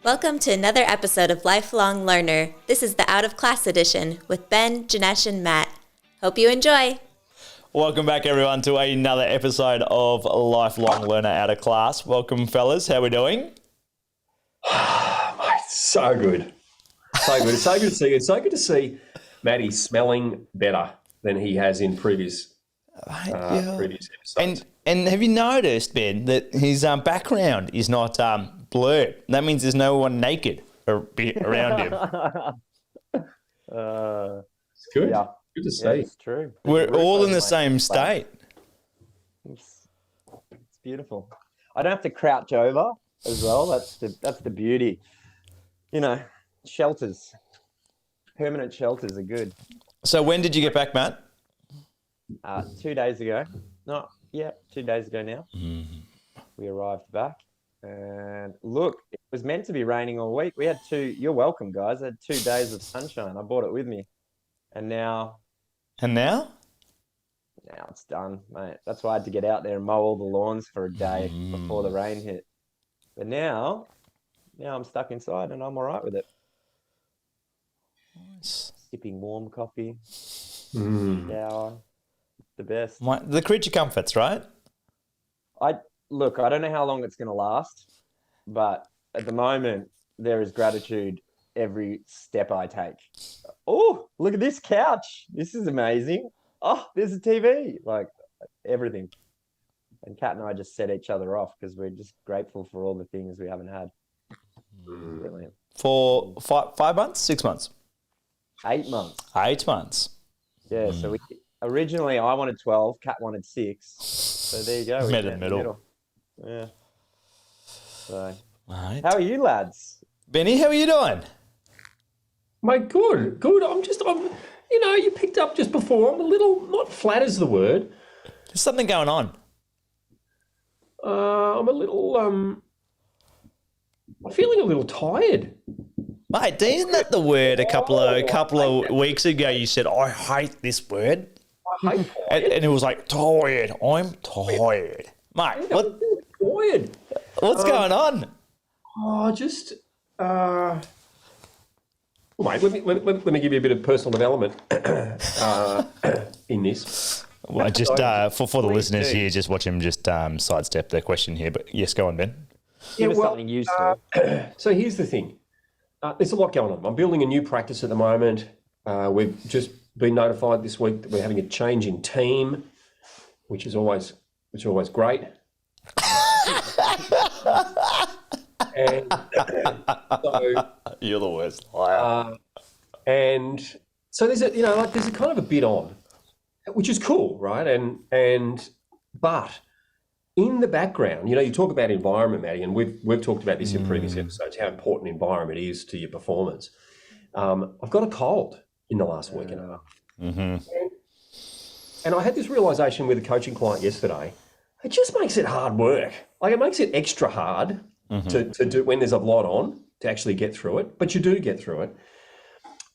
Welcome to another episode of Lifelong Learner. This is the Out of Class edition with Ben, Janesh, and Matt. Hope you enjoy. Welcome back, everyone, to another episode of Lifelong Learner Out of Class. Welcome, fellas. How are we doing? Mate, so good. So good. It's so good to see you. It's so good to see Matty smelling better than he has in previous episodes. And have you noticed, Ben, that his background is not blurred? That means there's no one naked around him. It's good. Yeah. Good to see. Yeah, it's true. We're all in the same state. It's beautiful. I don't have to crouch over as well. That's the beauty. You know, shelters, permanent shelters are good. So when did you get back, Matt? 2 days ago. 2 days ago now. We arrived back. And look, it was meant to be raining all week. We had you're welcome, guys. I had 2 days of sunshine. I brought it with me. And now? Now it's done, mate. That's why I had to get out there and mow all the lawns for a day before the rain hit. But now I'm stuck inside and I'm all right with it. Nice. Sipping warm coffee, shower, the best. The creature comforts, right? I don't know how long it's going to last, but at the moment, there is gratitude every step I take. Oh, look at this couch. This is amazing. Oh, there's a TV. Like, everything. And Kat and I just set each other off because we're just grateful for all the things we haven't had. Brilliant. For 5 months, 6 months? 8 months. 8 months. Yeah, so originally I wanted 12, Kat wanted 6. So there you go. Met in the middle. Yeah. So, right. How are you, lads? Benny, how are you doing? Mate, good. You picked up just before. I'm a little, not flat is the word. There's something going on. I'm a little, I'm feeling a little tired. Mate, isn't that the word a couple of weeks ago you said, I hate this word? I hate tired. And it was like, tired. I'm tired. Mate, Tired. what's going on? Well, mate, let me give you a bit of personal development in this. Well, just for the listeners here, just watch him just sidestep the question here. But yes, go on, Ben. Give us something useful. So here's the thing. There's a lot going on. I'm building a new practice at the moment. We've just been notified this week that we're having a change in team, which is always great. And so, you're the worst liar. and so there's a kind of a bit on, which is cool, right? But in the background, you talk about environment, Matty, and we've talked about this in previous episodes, how important environment is to your performance. I've got a cold in the last week and a half. And I had this realization with a coaching client yesterday. It just makes it hard work. Like, it makes it extra hard to do when there's a lot on to actually get through it, but you do get through it.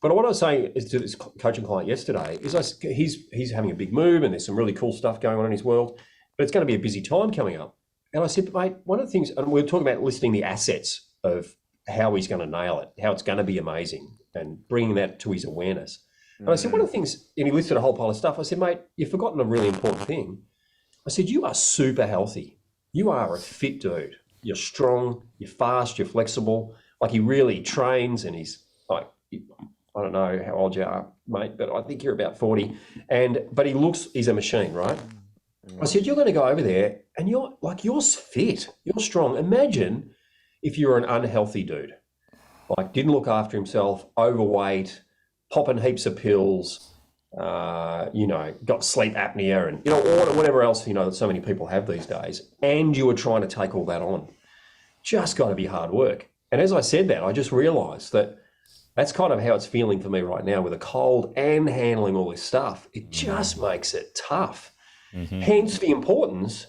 But what I was saying is to this coaching client yesterday is he's having a big move and there's some really cool stuff going on in his world, but it's going to be a busy time coming up. And I said, mate, one of the things, and we were talking about listing the assets of how he's going to nail it, how it's going to be amazing, and bringing that to his awareness. And I said, one of the things, and he listed a whole pile of stuff. I said, mate, you've forgotten a really important thing. I said, you are super healthy. You are a fit dude. You're strong, you're fast, you're flexible. Like, he really trains, and he's like, I don't know how old you are, mate, but I think you're about 40. But he's a machine, right? I said, you're going to go over there and you're fit, you're strong. Imagine if you're an unhealthy dude, like didn't look after himself, overweight, popping heaps of pills, got sleep apnea and, or whatever else, that so many people have these days. And you were trying to take all that on. Just got to be hard work. And as I said that, I just realized that that's kind of how it's feeling for me right now with a cold and handling all this stuff. It just makes it tough. Hence the importance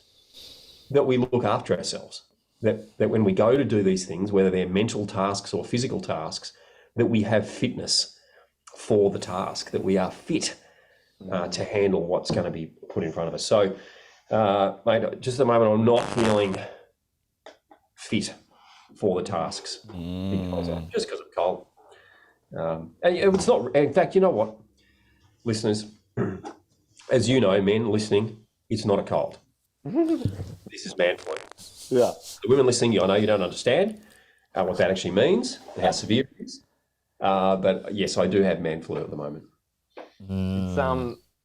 that we look after ourselves, that when we go to do these things, whether they're mental tasks or physical tasks, that we have fitness for the task, that we are fit to handle what's going to be put in front of us. So, mate, just at the moment, I'm not feeling fit. for the tasks just because of cold. And it's not. In fact, you know what, listeners, as you know, men listening, it's not a cold. This is man flu. Yeah. The women listening, I know you don't understand what that actually means, how severe it is. But yes, I do have man flu at the moment.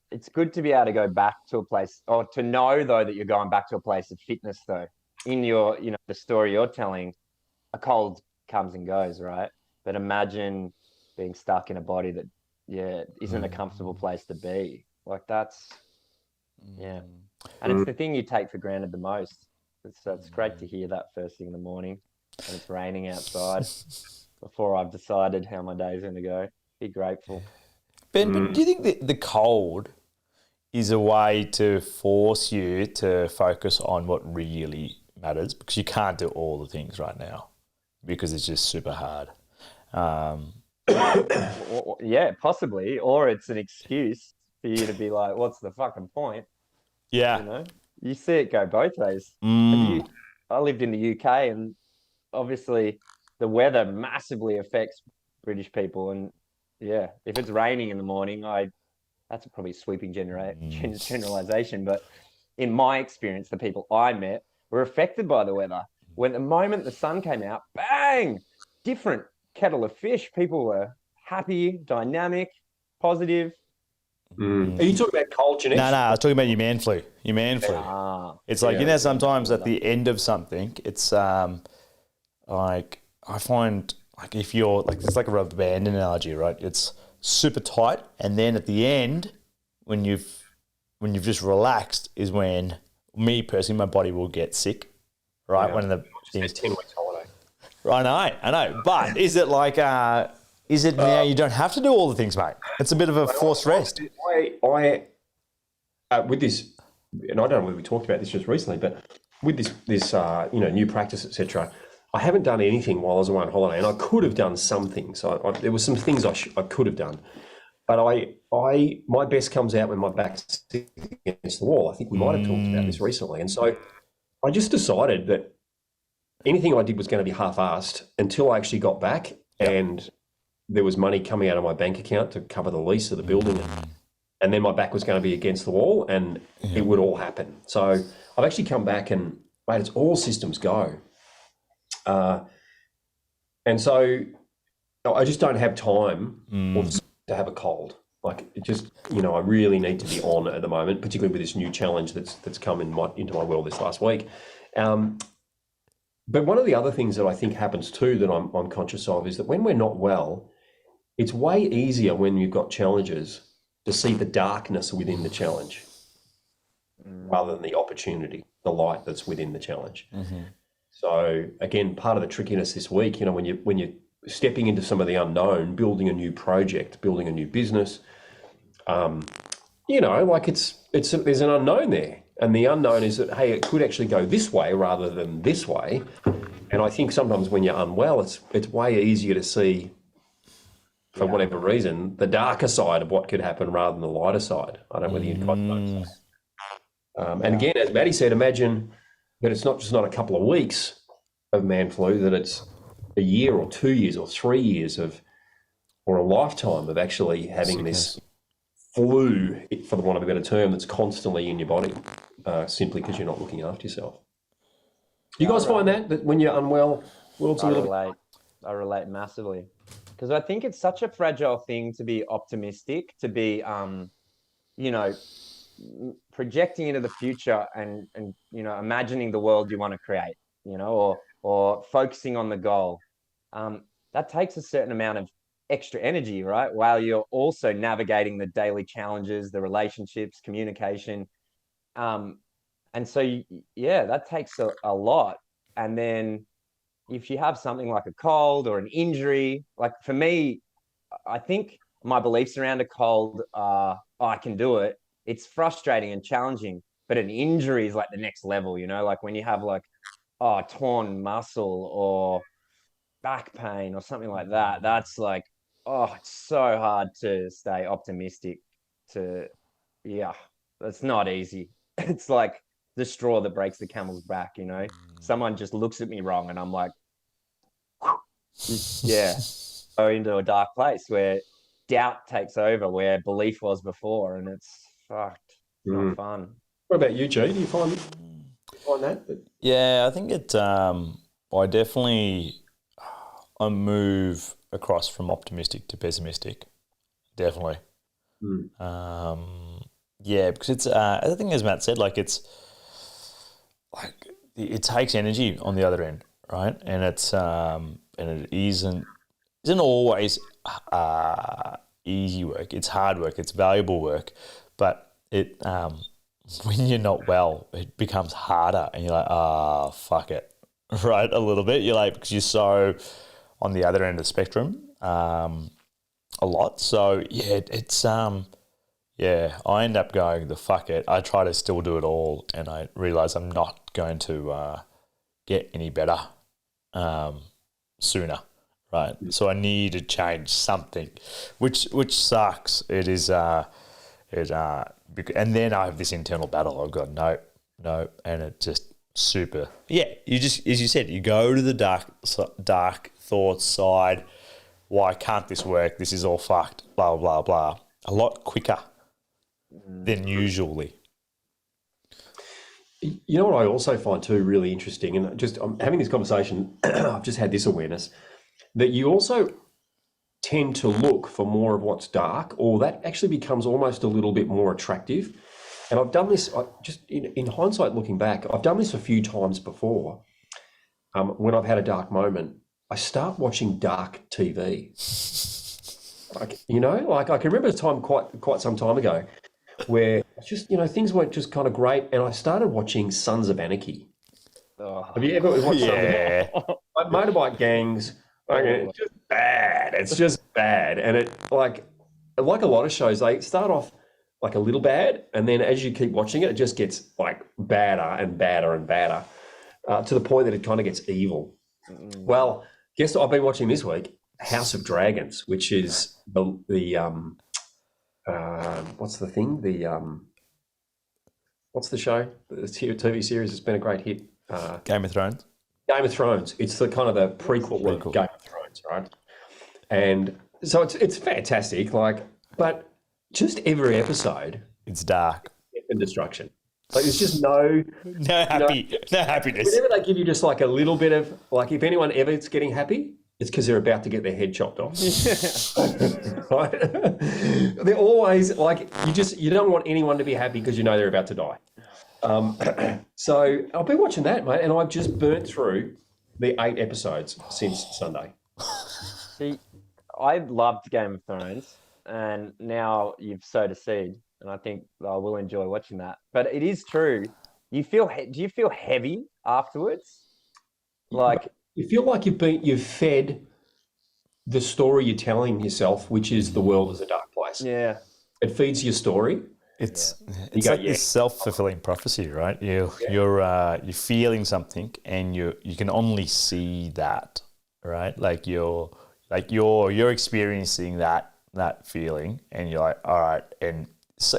It's good to be able to go back to a place, or to know though that you're going back to a place of fitness though. In your, the story you're telling, a cold comes and goes, right? But imagine being stuck in a body that, isn't a comfortable place to be. Like that's, and it's the thing you take for granted the most. So it's great to hear that first thing in the morning, and it's raining outside before I've decided how my day's going to go. Be grateful. Ben, but do you think that the cold is a way to force you to focus on what really matters? Because you can't do all the things right now because it's just super hard. Yeah, possibly. Or it's an excuse for you to be like, what's the fucking point? Yeah. You see it go both ways. I lived in the UK, and obviously the weather massively affects British people. And if it's raining in the morning, that's probably a sweeping generalization. But in my experience, the people I met were affected by the weather. When the moment the sun came out, bang, different kettle of fish. People were happy, dynamic, positive. Are you talking about cold, Janesh? No, I was talking about your man flu. Your man flu. It's like, sometimes at the end of something, it's like, I find, like, if you're, like, it's like a rubber band analogy, right? It's super tight, and then at the end, when you've just relaxed, is when me personally, my body will get sick, right? One of the things. 10 weeks holiday. I know. But is it like, is it now you don't have to do all the things, mate? It's a bit of a forced rest. I with this, and I don't know whether we talked about this just recently, but with this new practice, etc. I haven't done anything while I was away on holiday, and I could have done some things. There were some things I could have done, but my best comes out when my back's against the wall. I think we might have talked about this recently, and so I just decided that anything I did was going to be half-assed until I actually got back and there was money coming out of my bank account to cover the lease of the building, and then my back was going to be against the wall, and it would all happen. So I've actually come back and, mate, it's all systems go. And so I just don't have time to have a cold. Like, it just, I really need to be on at the moment, particularly with this new challenge that's come into my world this last week. But one of the other things that I think happens too that I'm conscious of is that when we're not well, it's way easier when you've got challenges to see the darkness within the challenge rather than the opportunity, the light that's within the challenge. So again, part of the trickiness this week, when you're stepping into some of the unknown, building a new project, building a new business, like there's an unknown there. And the unknown is that, hey, it could actually go this way rather than this way. And I think sometimes when you're unwell, it's way easier to see, for whatever reason, the darker side of what could happen rather than the lighter side. I don't know whether you'd quite know. And again, as Maddie said, imagine that it's not just not a couple of weeks of man flu, that it's a year or 2 years or 3 years or a lifetime of actually having this flu, for the want of a better term, that's constantly in your body, simply because you're not looking after yourself. You guys find that when you're unwell, world's a little bit... I relate massively, because I think it's such a fragile thing to be optimistic, to be, projecting into the future and imagining the world you want to create, or focusing on the goal. That takes a certain amount of extra energy, right? While you're also navigating the daily challenges, the relationships, communication. And so, that takes a lot. And then if you have something like a cold or an injury, like for me, I think my beliefs around a cold are, I can do it. It's frustrating and challenging, but an injury is like the next level, like when you have torn muscle or back pain or something like that. That's like, it's so hard to stay optimistic. It's not easy. It's like the straw that breaks the camel's back, Someone just looks at me wrong and I'm like, go into a dark place where doubt takes over where belief was before, and it's fucked. It's not fun. What about you, G? Do you find that? Yeah, I think I definitely I move across from optimistic to pessimistic. Definitely. Yeah, because it's I think as Matt said, like it's like it takes energy on the other end, right? And it's and it isn't always easy work. It's hard work. It's valuable work, but it when you're not well, it becomes harder, and you're like, fuck it, right? A little bit. You're like, because you're so on the other end of the spectrum, a lot. So yeah, it's yeah, I end up going the fuck it. I try to still do it all, and I realise I'm not going to get any better sooner, right? So I need to change something, which sucks. It is and then I have this internal battle. I've got no, and it just super. Yeah, you just, as you said, you go to the dark thoughts side. Why can't this work? This is all fucked. Blah blah blah. A lot quicker than usually. You know what I also find too really interesting, and just I'm having this conversation. I've just had this awareness that you also tend to look for more of what's dark, or that actually becomes almost a little bit more attractive. And I've done this, just in hindsight, looking back, I've done this a few times before. When I've had a dark moment, I start watching dark TV. Like, like I can remember a time quite some time ago where just, things weren't just kind of great, and I started watching Sons of Anarchy. Have you ever watched Sons of Anarchy? Like motorbike gangs. It's just bad. It's just bad. And it like a lot of shows, they start off like a little bad, and then as you keep watching it, it just gets like badder and badder and badder to the point that it kind of gets evil. Well, guess what I've been watching this week? House of Dragons, which is the what's the thing? What's the show? The TV series has been a great hit. Game of Thrones. Game of Thrones. It's the kind of the prequel of Game of Thrones, right? And so it's fantastic. But just every episode, it's dark and destruction. Like there's just no happiness. Whenever they give you just like a little bit of like, if anyone ever is getting happy, it's because they're about to get their head chopped off. Right? They're always like you don't want anyone to be happy because they're about to die. So I've been watching that, mate, and I've just burnt through the 8 episodes since Sunday. See, I loved Game of Thrones, and now you've sowed a seed, and I think I will enjoy watching that. But it is true. Do you feel heavy afterwards? Like you feel like you've fed the story you're telling yourself, which is the world is a dark place. Yeah, it feeds your story. It's like this self-fulfilling prophecy, right? You're feeling something, and you can only see that, right? Like you're experiencing that feeling, and you're like, all right, and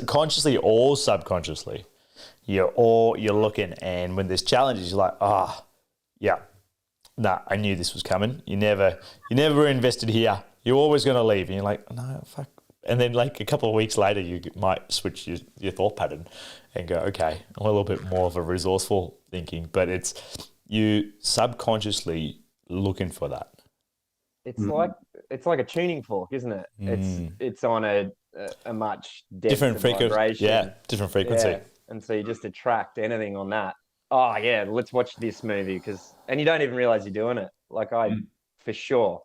consciously or subconsciously, you're looking, and when there's challenges, you're like, yeah, nah, I knew this was coming. You never were invested here. You're always going to leave, and you're like, no, fuck. And then like a couple of weeks later, you might switch your thought pattern and go, okay, I'm a little bit more of a resourceful thinking, but it's you subconsciously looking for that. It's like a tuning fork, isn't it? It's on a much different frequency. Yeah, different frequency. Yeah. And so you just attract anything on that. Oh yeah, let's watch this movie and you don't even realize you're doing it. Like for sure,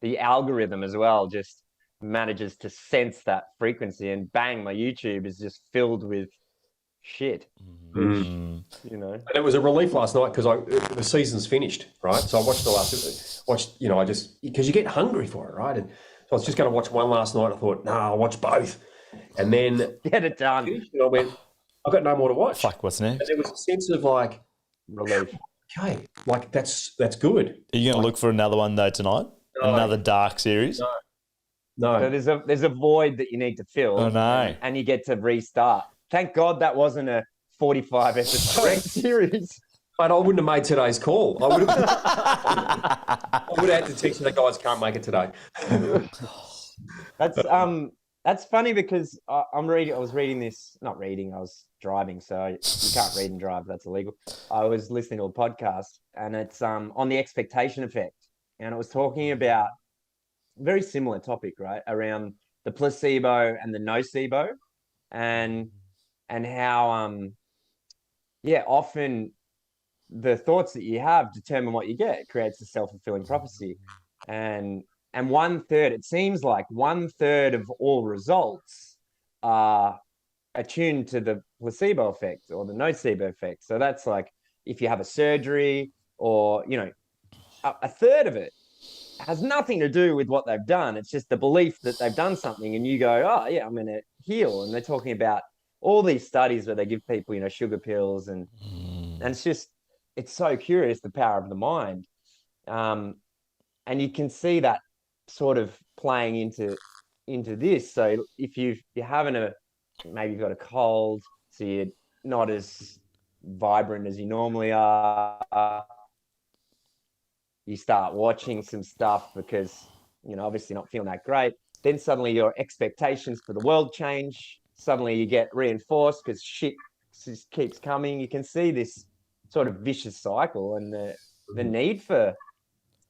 the algorithm as well just manages to sense that frequency, and bang, my YouTube is just filled with shit. And it was a relief last night because the season's finished, right? So I watched I just because you get hungry for it, right? And so I was just going to watch one last night. I thought, I'll watch both, and then get it done. I went, I've got no more to watch. Fuck, what's next? And there was a sense of like relief. Okay, like that's good. Are you going to look for another one though tonight? No. Another dark series? No. So there's a void that you need to fill. Oh no! And you get to restart. Thank God that wasn't a 45 episode series. But I wouldn't have made today's call. I would have, I would have had to text the guys can't make it today. That's funny because I was reading this, not reading, I was driving, so you can't read and drive, that's illegal. I was listening to a podcast and it's on the expectation effect. And it was talking about a very similar topic, right? Around the placebo and the nocebo and how often the thoughts that you have determine what you get. It creates a self-fulfilling prophecy. And 1/3, it seems like 1/3 of all results are attuned to the placebo effect or the nocebo effect. So that's like if you have a surgery or, a third of it has nothing to do with what they've done. It's just the belief that they've done something and you go, oh yeah, I'm going to heal. And they're talking about all these studies where they give people, sugar pills and it's so curious, the power of the mind. And you can see that sort of playing into this. So if you're having maybe you've got a cold, so you're not as vibrant as you normally are, you start watching some stuff because, obviously not feeling that great. Then suddenly your expectations for the world change. Suddenly you get reinforced because shit just keeps coming. You can see this sort of vicious cycle and the need for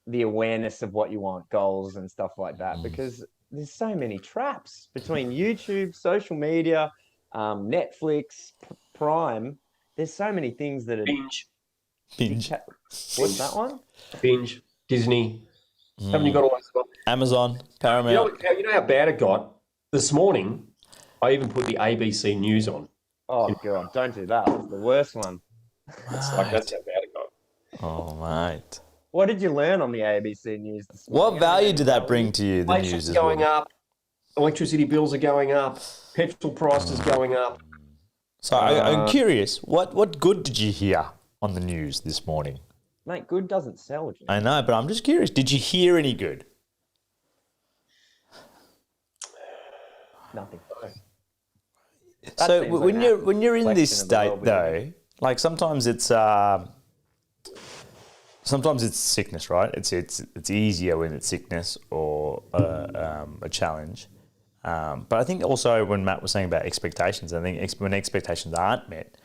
the awareness of what you want, goals and stuff like that, because there's so many traps between YouTube, social media, Netflix, Prime. There's so many things that are... Binge. What's that one? Binge, Disney. Haven't you got all those stuff? Amazon, Paramount. You know how bad it got? This morning, I even put the ABC News on. Oh, God, don't do that. That's the worst one. It's like, that's how bad it got. Oh, mate. What did you learn on the ABC News this morning? What value did that bring to you, the news? Inflation's going up. Electricity bills are going up. Petrol prices going up. So I'm curious, what good did you hear on the news this morning? Mate, good doesn't sell, Jim. I know, but I'm just curious. Did you hear any good? Nothing. So when you're in this state though, like sometimes it's sickness, right? It's easier when it's sickness or a challenge. But I think also when Matt was saying about expectations, I think when expectations aren't met,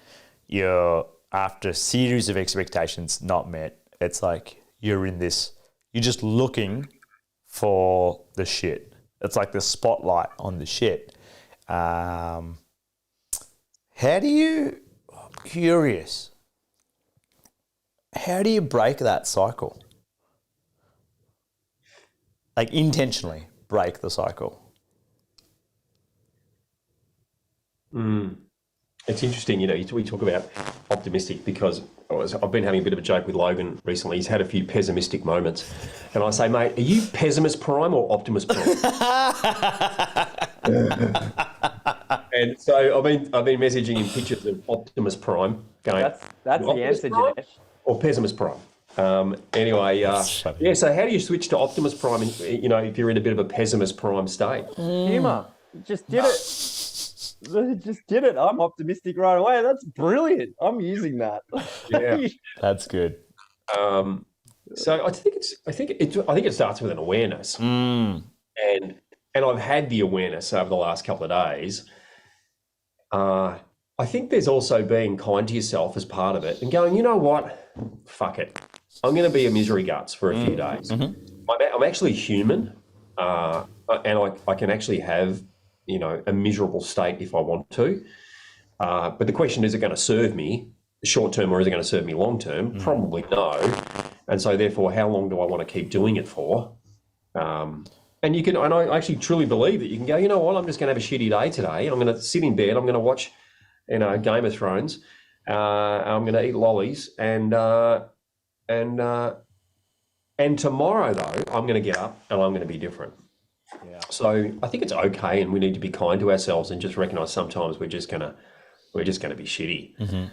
after a series of expectations not met, it's like you're just looking for the shit. It's like the spotlight on the shit. I'm curious, how do you break that cycle? Like intentionally break the cycle? It's interesting, we talk about optimistic because I've been having a bit of a joke with Logan recently. He's had a few pessimistic moments. And I say, mate, are you Pessimis Prime or Optimus Prime? And so I've been messaging him pictures of Optimus Prime going, that's the answer, Janesh. Or Pessimis Prime. Anyway, so how do you switch to Optimus Prime, if you're in a bit of a Pessimis Prime state? Humour. Just did it. Just did it. I'm optimistic right away. That's brilliant. I'm using that. Yeah, that's good. So I think it starts with an awareness, and I've had the awareness over the last couple of days. I think there's also being kind to yourself as part of it, and going, you know what, fuck it, I'm going to be a misery guts for a few days. I'm actually human, and I can actually have a miserable state if I want to. But the question is it going to serve me short term or is it going to serve me long term? Probably no. And so therefore, how long do I want to keep doing it for? And I actually truly believe that you can go, you know what, I'm just going to have a shitty day today. I'm going to sit in bed. I'm going to watch, Game of Thrones. I'm going to eat lollies. And tomorrow though, I'm going to get up and I'm going to be different. Yeah. So I think it's okay, and we need to be kind to ourselves and just recognise sometimes we're just gonna be shitty.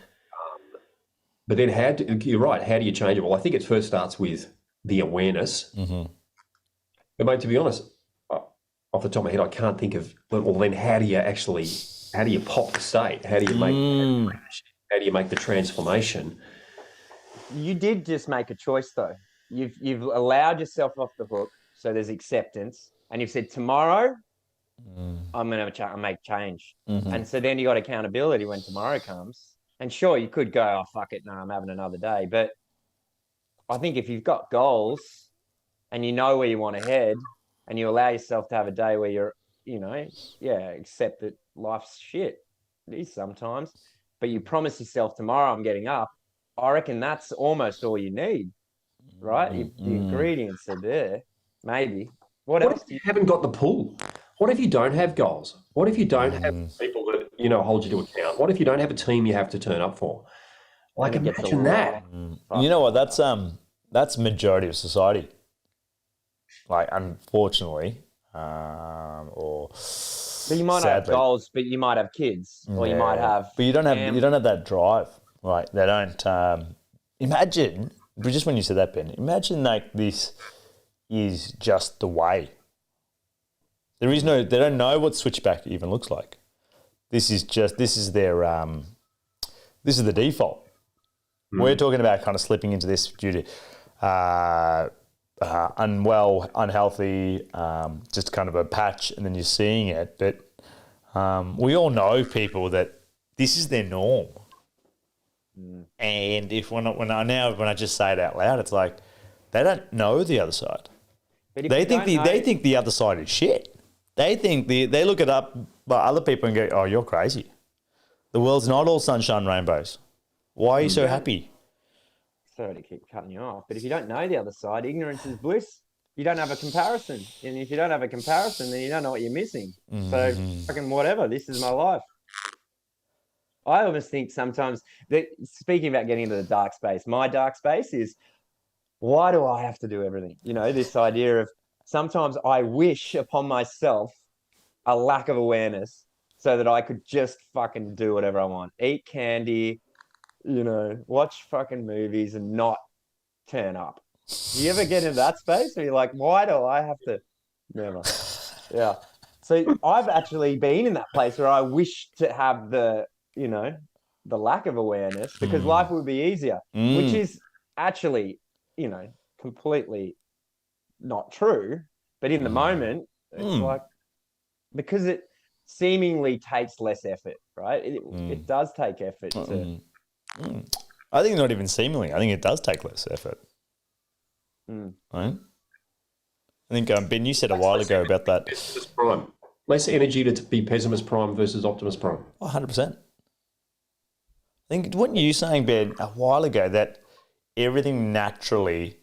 But then you're right. How do you change it? Well, I think it first starts with the awareness. But mate, to be honest, off the top of my head, I can't think of. Well, then how do you pop the state? How do you make the transformation? you did just make a choice though. You've allowed yourself off the hook, so there's acceptance, and you've said tomorrow I'm gonna make change, and so then you got accountability when tomorrow comes. And sure, you could go, oh fuck it, no, I'm having another day. But I think if you've got goals and you know where you want to head, and you allow yourself to have a day where you're, accept that life's shit. It is sometimes, but you promise yourself tomorrow I'm getting up. I reckon that's almost all you need, right? The ingredients are there. Maybe. What else? If you haven't got the pull? What if you don't have goals? What if you don't have people that hold you to account? What if you don't have a team you have to turn up for? Like, imagine that. You know what? That's majority of society. Like, unfortunately, or but you might not have goals, but you might have kids, or you might have. But you don't have that drive, right? They don't. Imagine, just when you said that, Ben. Imagine like this is just the way. They don't know what switchback even looks like. This is their this is the default. We're talking about kind of slipping into this due to unwell, unhealthy, just kind of a patch, and then you're seeing it. But we all know people that this is their norm. And when I just say it out loud, it's like they don't know the other side. They think the other side is shit. They think they look it up by other people and go, "Oh, you're crazy. The world's not all sunshine and rainbows. Why are you so happy?" Sorry to keep cutting you off, but if you don't know the other side, ignorance is bliss. You don't have a comparison, and if you don't have a comparison, then you don't know what you're missing. So fucking whatever. This is my life. I almost think sometimes that, speaking about getting into the dark space, my dark space is, why do I have to do everything? This idea of sometimes I wish upon myself a lack of awareness so that I could just fucking do whatever I want. Eat candy, watch fucking movies and not turn up. Do you ever get into that space where you're like, why do I have to? Never. Yeah. So I've actually been in that place where I wish to have the lack of awareness because life would be easier, which is actually, completely not true. But in the moment, it's like, because it seemingly takes less effort, right? It does take effort to. I think not even seemingly. I think it does take less effort. Right? I think, Ben, you said a while ago about that. Pessimis Prime. Less energy to be Pessimis Prime versus Optimus Prime. 100%. I think, weren't you saying, Ben, a while ago that everything naturally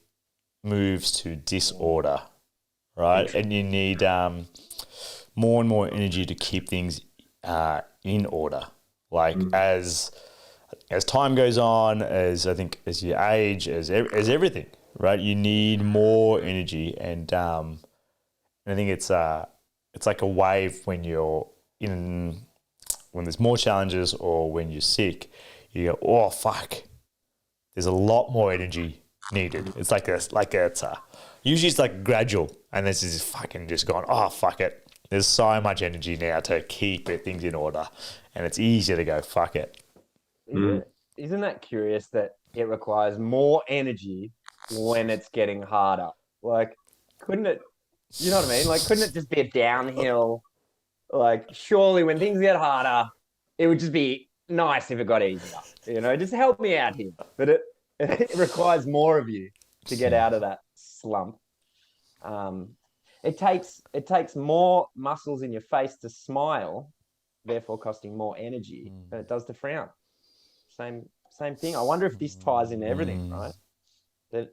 moves to disorder, right? And you need more and more energy to keep things in order. Like as time goes on, as you age, as everything, right? You need more energy, and I think it's like a wave when there's more challenges or when you're sick. You go, oh fuck, there's a lot more energy needed. It's usually it's like gradual, and this is fucking just gone, oh fuck it. There's so much energy now to keep things in order, and it's easier to go, fuck it. Isn't that curious that it requires more energy when it's getting harder? Like, couldn't it, you know what I mean? Like, couldn't it just be a downhill? Like, surely when things get harder, it would just be nice if it got easier. Just help me out here. But it requires more of you to get out of that slump. It takes more muscles in your face to smile, therefore costing more energy than it does to frown. Same thing. I wonder if this ties into everything, right? That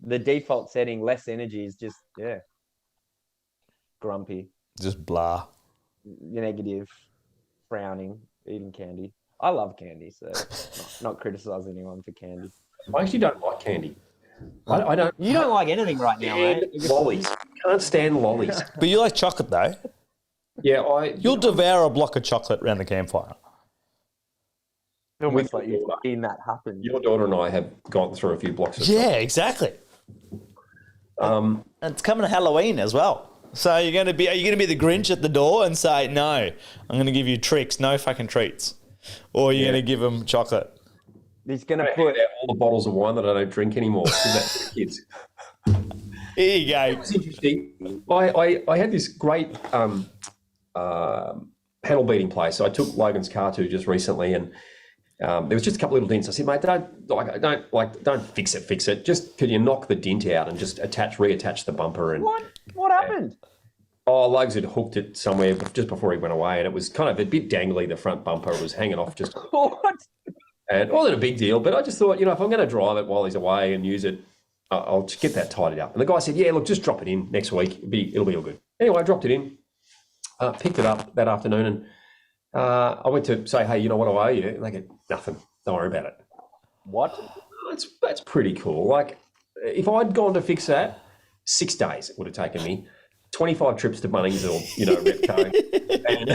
the default setting, less energy, is just grumpy, just blah, negative, frowning, eating candy. I love candy, so not criticize anyone for candy. I actually don't like candy. I don't. You don't like anything right now, mate. Lollies. Can't stand lollies. But you like chocolate, though. Yeah, You'll devour a block of chocolate around the campfire. Almost like you've seen that happen. Your daughter and I have gone through a few blocks of chocolate. Yeah, exactly. And it's coming to Halloween as well. So are you going to be the Grinch at the door and say, no, I'm going to give you tricks, no fucking treats? Or are you going to give them chocolate? He's going to I put hand out all the bottles of wine that I don't drink anymore. Give that to the kids. Here you go. It was interesting. I had this great panel beating place. So I took Logan's car to just recently, and there was just a couple little dents. I said, mate, don't fix it. Just could you knock the dent out and just reattach the bumper? And what happened? Oh, Lugs had hooked it somewhere just before he went away, and it was kind of a bit dangly. The front bumper was hanging off just. What? And it wasn't a big deal, but I just thought, if I'm going to drive it while he's away and use it, I'll just get that tidied up. And the guy said, yeah, look, just drop it in next week. It'll be all good. Anyway, I dropped it in, picked it up that afternoon, and I went to say, hey, what do I owe you? And they go, nothing. Don't worry about it. What? That's pretty cool. Like, if I'd gone to fix that, 6 days it would have taken me. 25 trips to Bunnings or, Repco and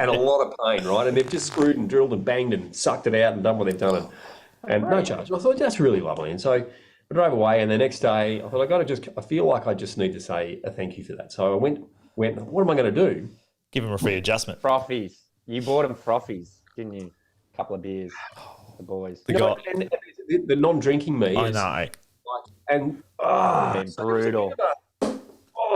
a lot of pain, right? And they've just screwed and drilled and banged and sucked it out and done what they've done and no charge. And I thought, that's really lovely. And so I drove away, and the next day I thought, I feel like I just need to say a thank you for that. So I went, what am I going to do? Give him a free adjustment. Frothies. You bought him frothies, didn't you? A couple of beers, the boys. And the non-drinking me. I know. And brutal.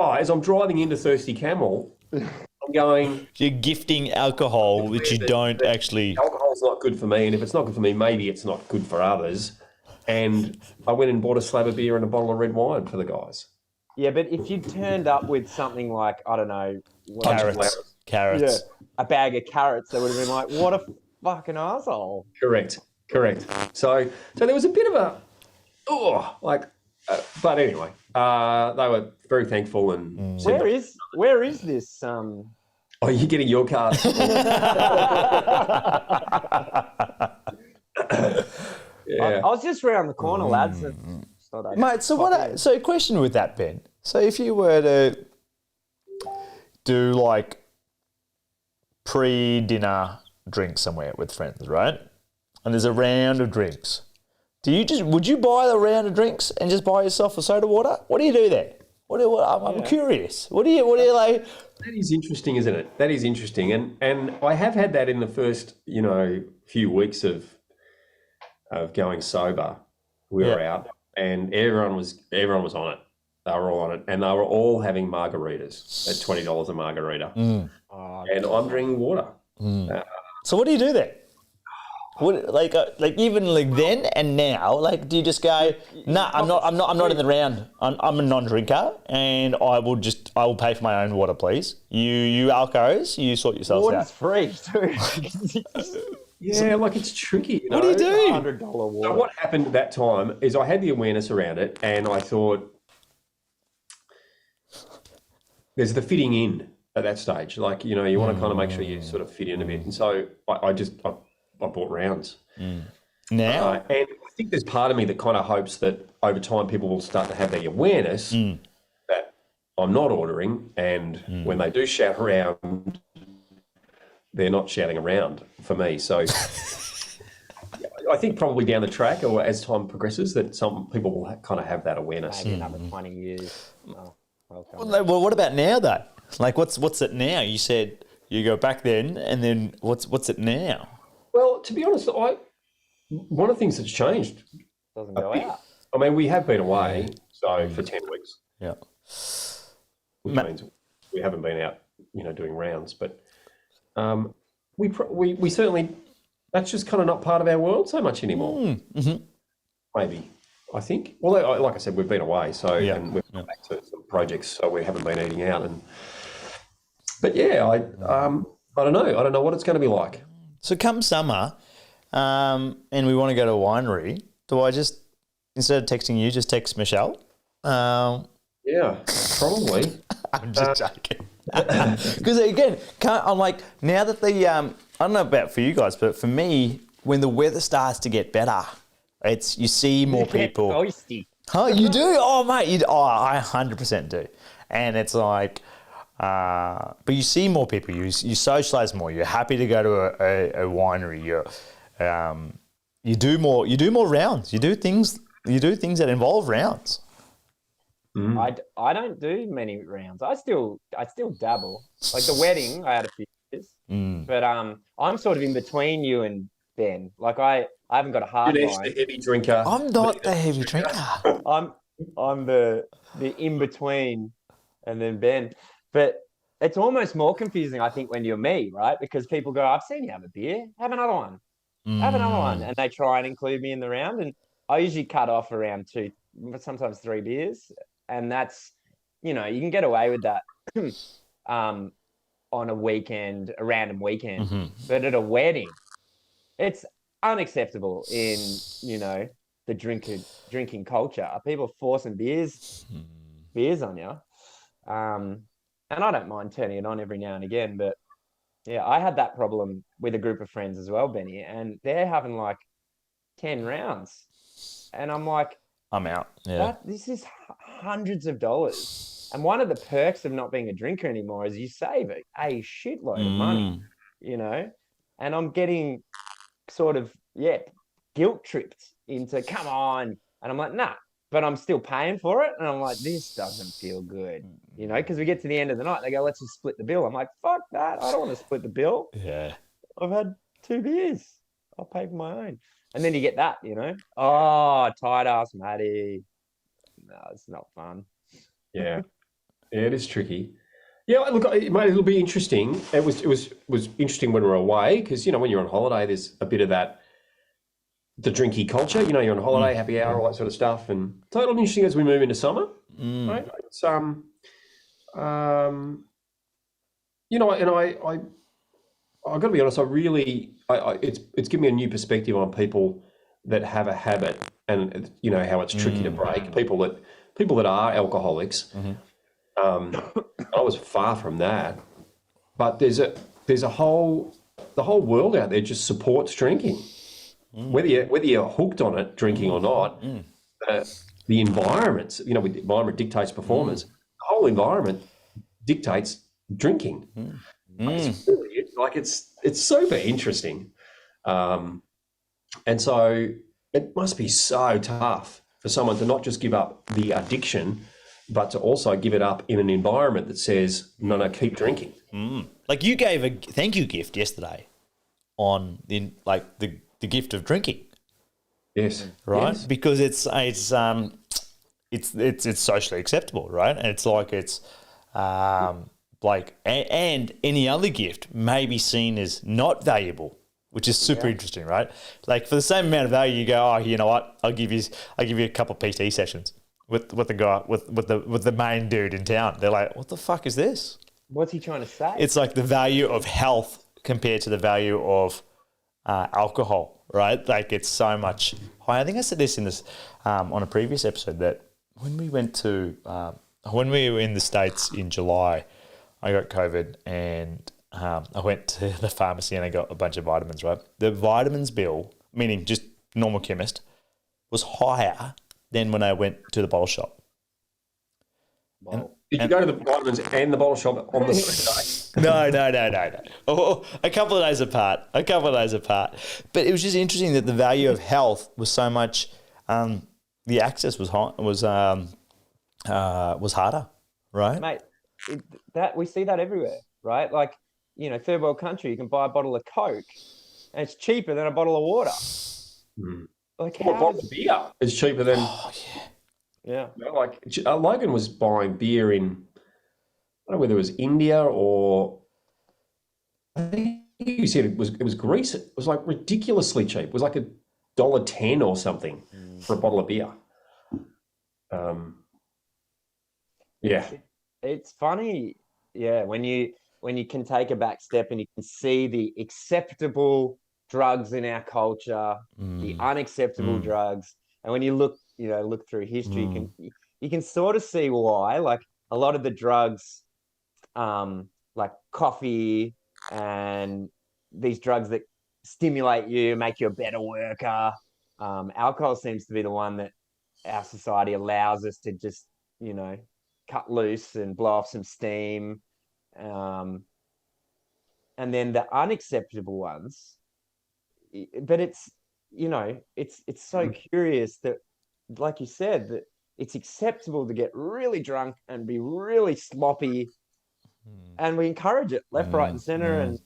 As I'm driving into Thirsty Camel, I'm going... You're gifting alcohol, which you don't actually... Alcohol's not good for me, and if it's not good for me, maybe it's not good for others. And I went and bought a slab of beer and a bottle of red wine for the guys. Yeah, but if you turned up with something like, I don't know... Carrots. Yeah, a bag of carrots, they would have been like, what a fucking asshole. Correct. So there was a bit of a... but anyway, they were very thankful and said, where is this? Oh, you're getting your card. I was just around the corner, lads. Mate, so question with that, Ben. So if you were to do like pre-dinner drinks somewhere with friends, right? And there's a round of drinks. Would you buy the round of drinks and just buy yourself a soda water? What do you do there? I'm curious. What do you like? That is interesting, isn't it? That is interesting. And I have had that in the first, few weeks of going sober. We were out and everyone was on it. They were all on it, and they were all having margaritas at $20 a margarita. And I'm drinking water. So what do you do there? What, like even like then and now, like do you just go, nah, I'm not in the round. I'm a non-drinker, and I will pay for my own water, please. You alcos, you sort yourselves out. Water's free too. Yeah, like it's tricky. What do you do? $100 water. So what happened at that time is I had the awareness around it, and I thought there's the fitting in at that stage. Like, you want to kind of make sure you sort of fit in a bit. And so I bought rounds. Now? And I think there's part of me that kind of hopes that over time people will start to have the awareness that I'm not ordering, and when they do shout around, they're not shouting around for me. So I think probably down the track or as time progresses that some people will kind of have that awareness. Maybe another 20 years. Oh, Well, what about now though? Like what's it now? You said you go back then, and then what's it now? Well, to be honest, one of the things that's changed doesn't go out. I mean, we have been away for 10 weeks. Yeah. Which means we haven't been out, doing rounds, but we certainly, that's just kind of not part of our world so much anymore. Maybe, I think. Well, like I said, we've been away, and we've been back to some projects, so we haven't been eating out. But yeah, I don't know. I don't know what it's going to be like. So come summer, and we want to go to a winery, do I just, instead of texting you, just text Michelle? Yeah, probably. I'm just joking. Because again, I'm like, now that I don't know about for you guys, but for me, when the weather starts to get better, you see more people. Toasty. Oh, you do? Oh, mate, I 100% do. And it's like, but you see more people. You socialize more. You're happy to go to a winery. You do more rounds. You do things that involve rounds. I don't do many rounds. I still dabble. Like the wedding, I had a few years, but I'm sort of in between you and Ben. Like I haven't got a hard Ganesh, line. the heavy drinker. I'm not the heavy drinker. I'm the in between, and then Ben. But it's almost more confusing, I think, when you're me, right? Because people go, "I've seen you have a beer. Have another one. Have another one," and they try and include me in the round. And I usually cut off around 2, sometimes 3 beers, and that's, you can get away with that. On a weekend, a random weekend, but at a wedding, it's unacceptable in the drinking culture. People forcing beers on you, and I don't mind turning it on every now and again. But yeah, I had that problem with a group of friends as well, Benny, and they're having like 10 rounds, and I'm like, I'm out. Yeah, this is hundreds of dollars. And one of the perks of not being a drinker anymore is you save a shitload of money, and I'm getting sort of, guilt tripped into, come on. And I'm like, nah, but I'm still paying for it. And I'm like, this doesn't feel good, because we get to the end of the night, they go, let's just split the bill. I'm like, fuck that. I don't want to split the bill. yeah. I've had 2 beers. I'll pay for my own. And then you get that, oh, tight ass Matty. No, it's not fun. Yeah. Yeah, it is tricky. Yeah, look, mate, it'll be interesting. It was interesting when we were away because, when you're on holiday, there's a bit of that, the drinky culture. You're on holiday, happy hour, all that sort of stuff. And so it'll be interesting as we move into summer. Right? It's, and I've got to be honest, it's given me a new perspective on people that have a habit and, how it's tricky to break. People that are alcoholics. I was far from that, but there's a the whole world out there just supports drinking, whether you're hooked on it, drinking or not. The environment, the environment dictates performance. The whole environment dictates drinking. It's really, it's super interesting, and so it must be so tough for someone to not just give up the addiction, but to also give it up in an environment that says, no, keep drinking. Like you gave a thank you gift yesterday on the gift of drinking. Yes. Right? Yes. Because it's socially acceptable, right? And it's and any other gift may be seen as not valuable, which is super interesting, right? Like for the same amount of value, you go, oh, you know what? I'll give you a couple of PT sessions with the guy with the main dude in town. They're like, what the fuck is this? What's he trying to say? It's like the value of health compared to the value of alcohol, right? Like it's so much higher. I think I said this in this on a previous episode that when we went to when we were in the States in July, I got COVID and I went to the pharmacy and I got a bunch of vitamins, right? The vitamins bill, meaning just normal chemist, was higher than when I went to the bottle shop. Wow. Did you go to the vitamins and the bottle shop on the same day? No. Oh, a couple of days apart. But it was just interesting that the value of health was so much. The access was harder, right? Mate, that we see that everywhere, right? Like, third world country, you can buy a bottle of Coke, and it's cheaper than a bottle of water. Like, a bottle of beer is cheaper than. Oh yeah. Like Logan was buying beer in, I don't know whether it was India or I think you said it was Greece. It was like ridiculously cheap. It was like $1.10 or something for a bottle of beer. Yeah. It's funny, when you can take a back step and you can see the acceptable drugs in our culture, the unacceptable drugs, and when you look through history, you can sort of see why. Like a lot of the drugs, like coffee and these drugs that stimulate you, make you a better worker. Alcohol seems to be the one that our society allows us to just, cut loose and blow off some steam. And then the unacceptable ones, but it's so curious that, like you said, that it's acceptable to get really drunk and be really sloppy, and we encourage it left, right, and center. And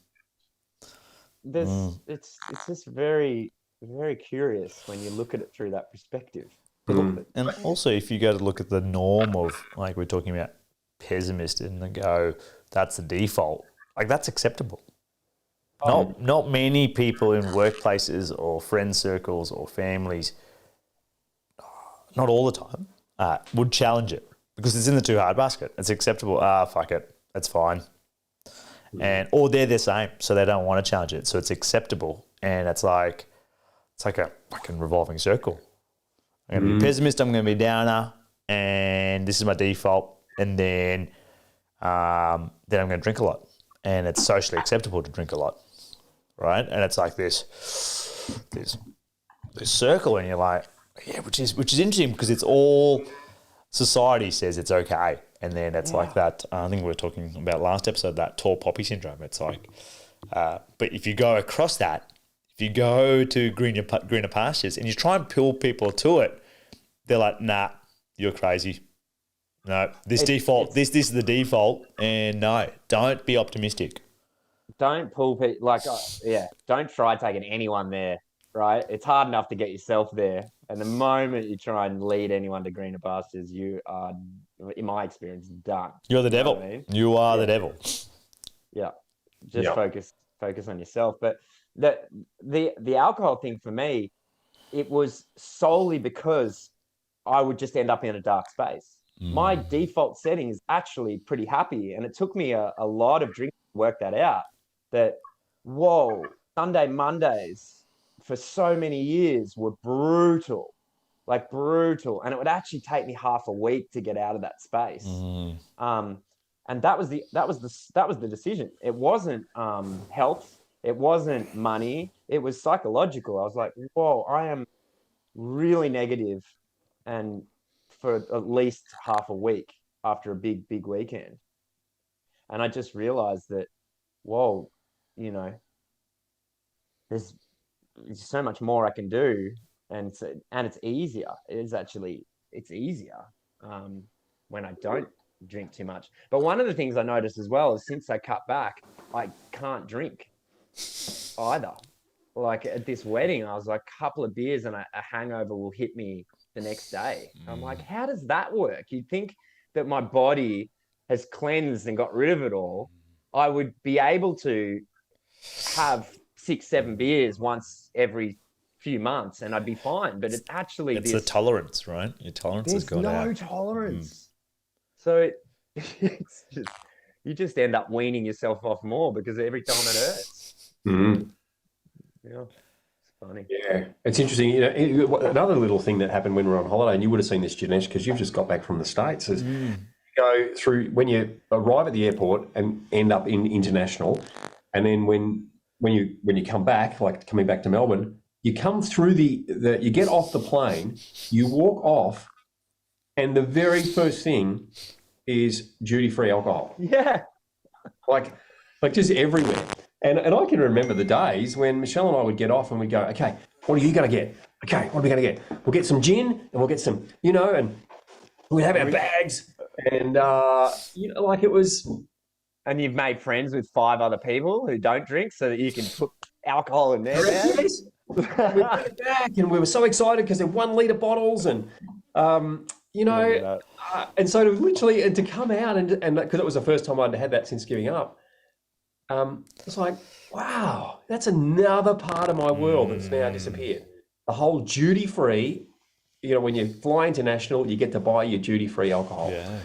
it's just very, very curious when you look at it through that perspective. Mm. And also, if you go to look at the norm of, like we're talking about pessimist, and they go, that's the default, like that's acceptable. Not many people in workplaces or friend circles or families, not all the time, would challenge it because it's in the too hard basket. It's acceptable. Fuck it, that's fine. Or they're the same, so they don't want to challenge it. So it's acceptable, and it's like a fucking revolving circle. I'm going to be pessimist, I'm going to be downer, and this is my default. And then I'm going to drink a lot. And it's socially acceptable to drink a lot, right? And it's like this circle, and you're like, yeah, which is interesting because it's all society says it's okay. And then it's like that, I think we were talking about last episode, that tall poppy syndrome. It's like, but if you go across that, if you go to greener pastures and you try and pull people to it, they're like, nah, you're crazy. No, this is the default, and no, don't be optimistic. Don't pull people, don't try taking anyone there, right? It's hard enough to get yourself there. And the moment you try and lead anyone to greener pastures, you are, in my experience, done. You're the devil. You know what I mean? You are the devil. Yeah. Just focus on yourself. But the alcohol thing for me, it was solely because I would just end up in a dark space. My default setting is actually pretty happy. And it took me a lot of drinking to work that out. That, Sunday, Mondays for so many years were brutal. And it would actually take me half a week to get out of that space. And that was the decision. It wasn't health. It wasn't money. It was psychological. I was like, I am really negative, and for at least half a week after a big weekend. And I just realized that, there's so much more I can do. And it's easier. It's easier when I don't drink too much. But one of the things I noticed as well is since I cut back, I can't drink either. Like at this wedding, I was like, a couple of beers and a hangover will hit me the next day. I'm like, how does that work? You'd think that my body has cleansed and got rid of it all. I would be able to have 6-7 beers once every few months and I'd be fine. But it's the tolerance, right? Your tolerance has gone out. There's no tolerance. So it's just, you just end up weaning yourself off more because every time it hurts. Yeah, it's funny. Yeah, it's interesting. Another little thing that happened when we were on holiday, and you would have seen this, Janesh, because you've just got back from the States, is you go through when you arrive at the airport and end up in international, and then when you come back, like coming back to Melbourne, you come through you get off the plane, you walk off, and the very first thing is duty-free alcohol. Yeah, like just everywhere. And I can remember the days when Michelle and I would get off and we'd go, okay, what are you going to get? Okay, what are we going to get? We'll get some gin and we'll get some, and we'd have our bags and, it was. And you've made friends with 5 other people who don't drink so that you can put alcohol in their bags. We put it back and we were so excited because they're 1 litre bottles and, and so to come out and because it was the first time I'd had that since giving up, it's like, wow, that's another part of my world that's now disappeared. The whole duty-free, when you fly international, you get to buy your duty-free alcohol. Yeah.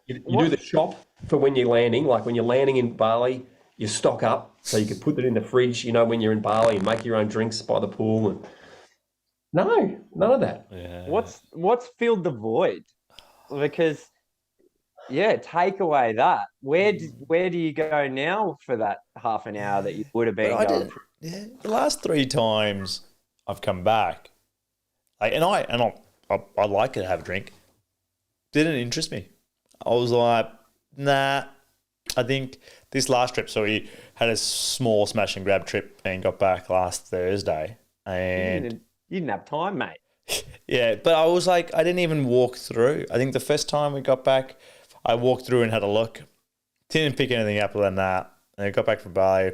You do the shop for when you're landing. Like when you're landing in Bali, you stock up so you can put it in the fridge, when you're in Bali and make your own drinks by the pool. And no, none of that. Yeah. What's filled the void? Because... yeah, take away that. Where do you go now for that half an hour that you would have been going through? Yeah, the last 3 times I've come back, I like to have a drink. Didn't interest me. I was like, nah. I think this last trip, so we had a small smash and grab trip and got back last Thursday, and you didn't have time, mate. Yeah, but I was like, I didn't even walk through. I think the first time we got back, I walked through and had a look. Didn't pick anything up other than that. And I got back from Bali,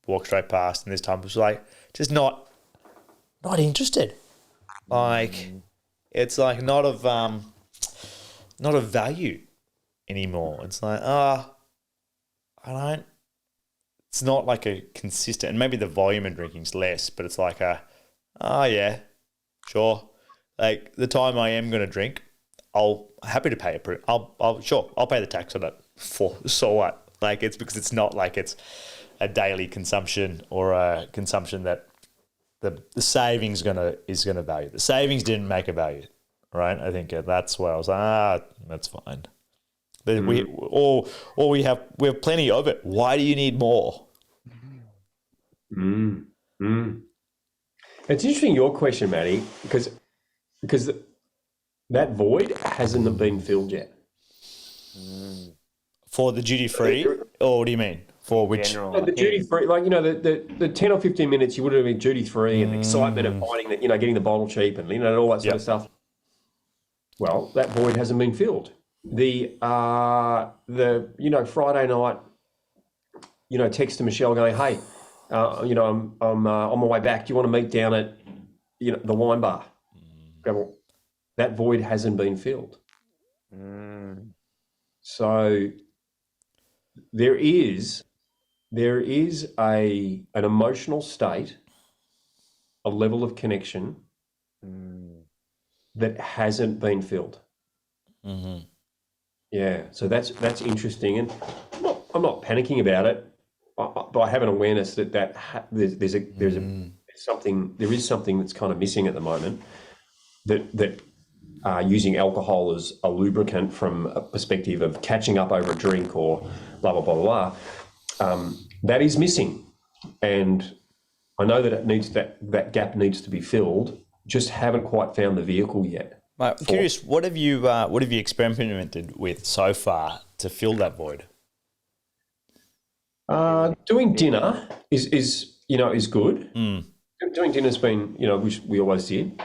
walk straight past, and this time it was like just not interested. Like it's like not of value anymore. It's like I don't. It's not like a consistent, and maybe the volume of drinking's less, but it's like yeah, sure. Like the time I am going to drink, I'll happy to pay it. I'll pay the tax on it. So what? Like it's because it's not like it's a daily consumption or a consumption that the savings is gonna value. The savings didn't make a value, right? I think that's where I was like, that's fine. But we have plenty of it. Why do you need more? It's interesting your question, Matty, because that void hasn't been filled yet. For the duty free, or what do you mean? For which? General, The duty free, like the 10 or 15 minutes you would have been duty free and the excitement of finding that getting the bottle cheap and all that sort of stuff. Well, that void hasn't been filled. The Friday night, text to Michelle going, hey, I'm on my way back. Do you want to meet down at the wine bar? Okay, well, that void hasn't been filled. So there is an emotional state, a level of connection that hasn't been filled. Yeah, so that's interesting, and I'm not panicking about it, but I have an awareness that there is something that's kind of missing at the moment. That using alcohol as a lubricant from a perspective of catching up over a drink or blah blah blah blah, that is missing, and I know that that gap needs to be filled. Just haven't quite found the vehicle yet. Mate, I'm curious, what have you experimented with so far to fill that void? Doing dinner is good. Doing dinner's been which we always did.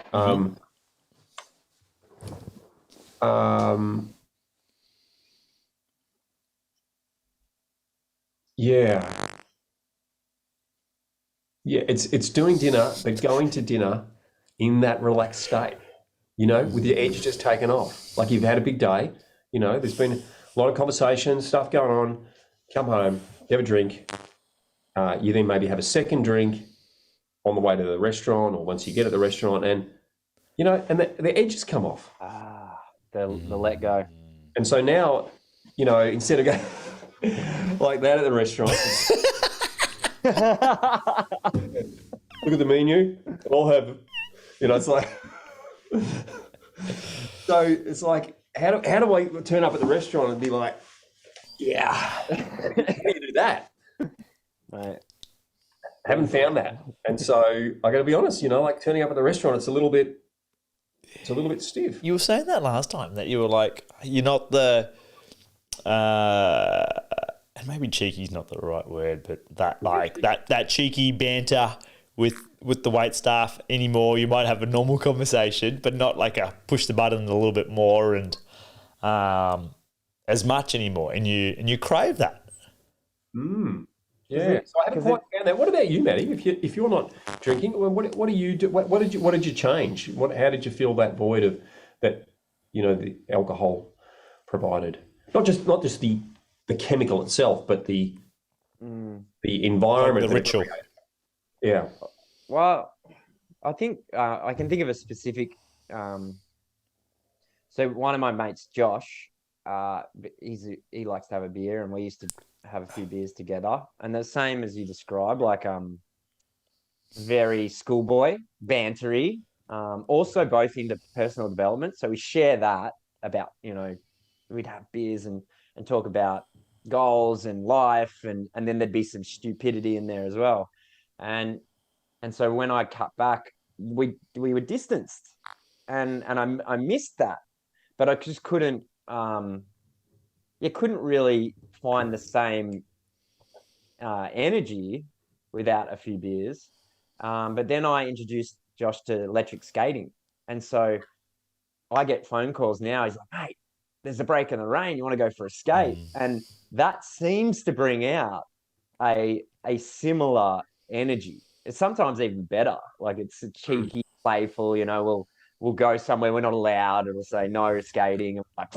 It's doing dinner, but going to dinner in that relaxed state. With your edge just taken off. Like you've had a big day, there's been a lot of conversation, stuff going on, come home, you have a drink, you then maybe have a second drink on the way to the restaurant or once you get at the restaurant and, and the edges come off. The let go. And so now, instead of going like that at the restaurant, look at the menu, I'll have, it's like... So it's like, how do I turn up at the restaurant and be like, yeah, how do you do that? Right. Haven't found that, and so I got to be honest. Like turning up at the restaurant, it's a little bit stiff. You were saying that last time that you were like, you're not the, and maybe cheeky's not the right word, but that cheeky banter with the wait staff anymore. You might have a normal conversation, but not like a push the button a little bit more and as much anymore. And you crave that. Yeah. So I haven't quite found that. What about you, Matty? If you're not drinking, what do you do? What did you change? How did you fill that void of that? The alcohol provided. Not just the chemical itself, but the environment, like the ritual. Yeah. Well, I think I can think of a specific. So one of my mates, Josh, he likes to have a beer, and we used to have a few beers together. And the same as you described, like very schoolboy, bantery. Also both into personal development. So we share that about we'd have beers and talk about goals and life, and then there'd be some stupidity in there as well. And so when I cut back, we were distanced, and I missed that, but I just couldn't really find the same energy without a few beers. But then I introduced Josh to electric skating, and so I get phone calls now. He's like, "Mate, there's a break in the rain. You want to go for a skate?" And that seems to bring out a a similar energy. It's sometimes even better. Like it's cheeky, playful. We'll go somewhere we're not allowed, and we'll say no skating. And like,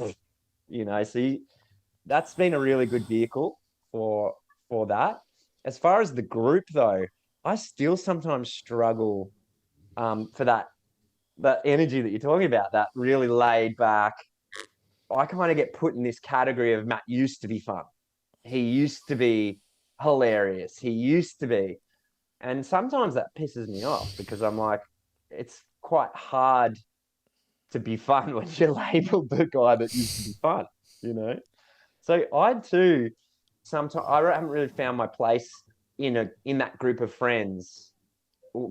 so that's been a really good vehicle for that. As far as the group though, I still sometimes struggle for that energy that you're talking about, that really laid back. I kind of get put in this category of Matt used to be fun. He used to be hilarious. He used to be. And sometimes that pisses me off because I'm like, it's quite hard to be fun when you're labeled the guy that used to be fun, So I too, sometimes I haven't really found my place in that group of friends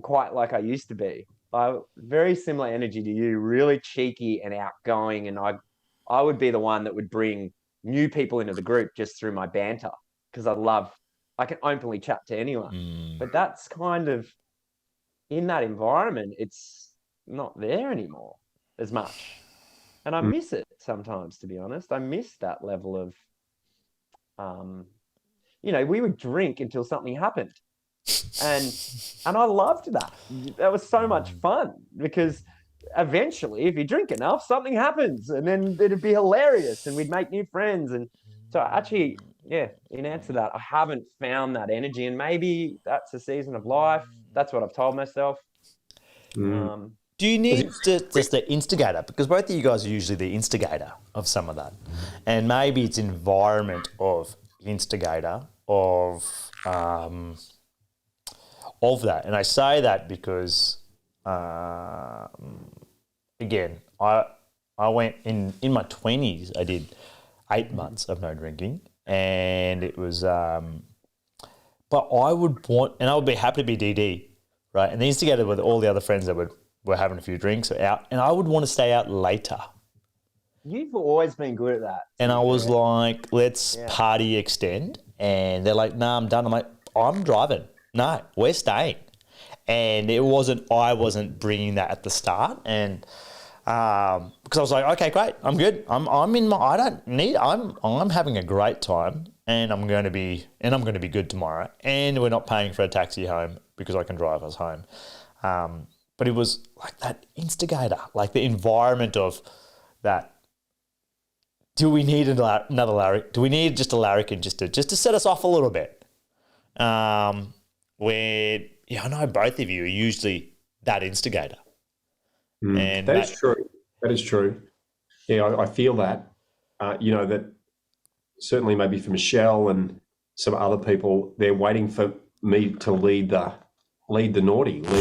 quite like I used to be. Very similar energy to you, really cheeky and outgoing, and I would be the one that would bring new people into the group just through my banter because I can openly chat to anyone. But that's kind of, in that environment, it's not there anymore as much. And I miss it sometimes, to be honest. I miss that level of, we would drink until something happened. And I loved that. That was so much fun because eventually, if you drink enough, something happens, and then it'd be hilarious, and we'd make new friends. And so, actually, in answer to that, I haven't found that energy, and maybe that's a season of life. That's what I've told myself. Do you need just the instigator? Because both of you guys are usually the instigator of some of that, and maybe it's environment of instigator of that. And I say that because, again, I went in my 20s, I did 8 months of no drinking, and it was, but I would be happy to be DD, right? And the instigator with all the other friends that were having a few drinks out, and I would want to stay out later. You've always been good at that. And I was like, let's party extend. And they're like, nah, I'm done. I'm like, I'm driving. No, we're staying. And I wasn't bringing that at the start. And because I was like, okay, great, I'm good. I'm having a great time, and I'm going to be good tomorrow. And we're not paying for a taxi home because I can drive us home. But it was like that instigator, like the environment of that. Do we need another larrikin? Do we need just a larrikin just to set us off a little bit? Where I know both of you are usually that instigator. And that is true. That is true. Yeah, I feel that. That certainly maybe for Michelle and some other people, they're waiting for me to lead the naughty. So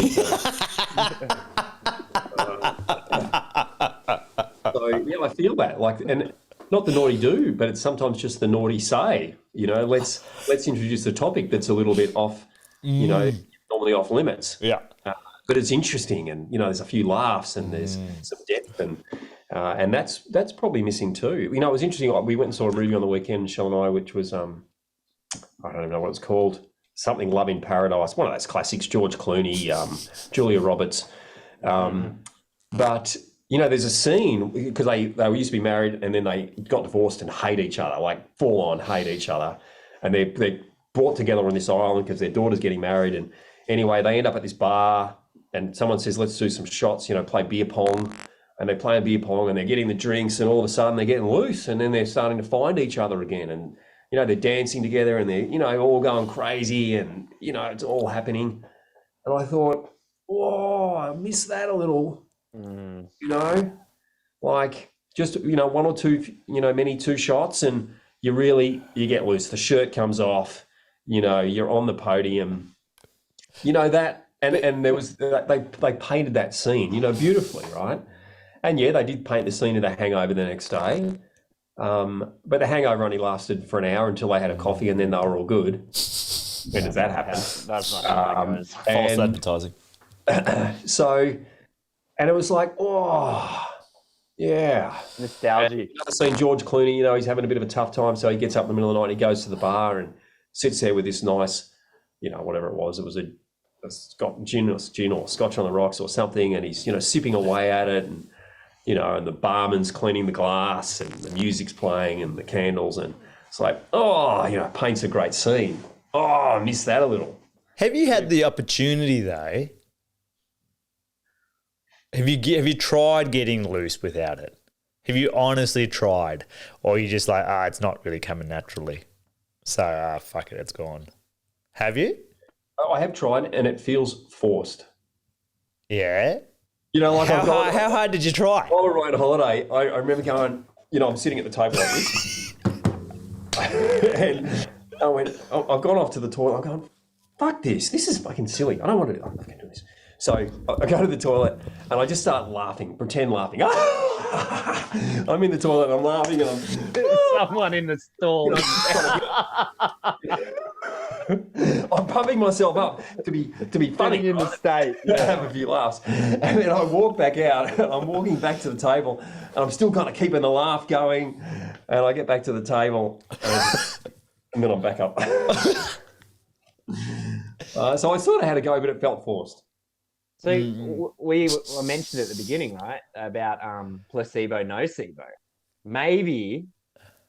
yeah, I feel that. And not the naughty do, but it's sometimes just the naughty say. Let's introduce a topic that's a little bit off. Normally off limits. Yeah. But it's interesting, and there's a few laughs, and there's some depth, and that's probably missing too. It was interesting. We went and saw a movie on the weekend, Michelle and I, which was I don't even know what it's called. Something Love in Paradise. One of those classics. George Clooney, Julia Roberts. But there's a scene because they used to be married, and then they got divorced and hate each other, like full on hate each other, and they're brought together on this island because their daughter's getting married. And anyway, they end up at this bar, and someone says, let's do some shots, play beer pong. And they're playing beer pong, and they're getting the drinks, and all of a sudden they're getting loose, and then they're starting to find each other again. And, they're dancing together, and they're, all going crazy, and, it's all happening. And I thought, whoa, I miss that a little, like just, one or two, many two shots, and you get loose. The shirt comes off. You're on the podium, that, and there was, they painted that scene, beautifully, right? And yeah, they did paint the scene of the hangover the next day. But the hangover only lasted for an hour until they had a coffee, and then they were all good. When does that happen? That's not how that goes. False advertising. So, and it was like, oh, yeah. Nostalgic. I've seen George Clooney, he's having a bit of a tough time, so he gets up in the middle of the night, he goes to the bar and sits there with this nice, whatever it was a gin or scotch on the rocks or something, and he's, sipping away at it, and, and the barman's cleaning the glass, and the music's playing, and the candles, and it's like, oh, paints a great scene. Oh, I missed that a little. Have you had the opportunity though? Have you tried getting loose without it? Have you honestly tried, or are you just like, it's not really coming naturally, so fuck it, it's gone? Have you? Oh, I have tried, and it feels forced. Yeah. You know, like how hard did you try? While we were on holiday, I remember going, I'm sitting at the table like this. And I've gone off to the toilet. I'm going, fuck this. This is fucking silly. I don't want to do this. So I go to the toilet and I just start laughing, pretend laughing. I'm in the toilet and I'm laughing and Someone in the stall. I'm pumping myself up to be funny. In the state. Yeah. Have a few laughs. And then I walk back out. I'm walking back to the table and I'm still kind of keeping the laugh going. And I get back to the table and then I'm back up. So I sort of had a go, but it felt forced. So we mentioned at the beginning, right, about placebo, nocebo. Maybe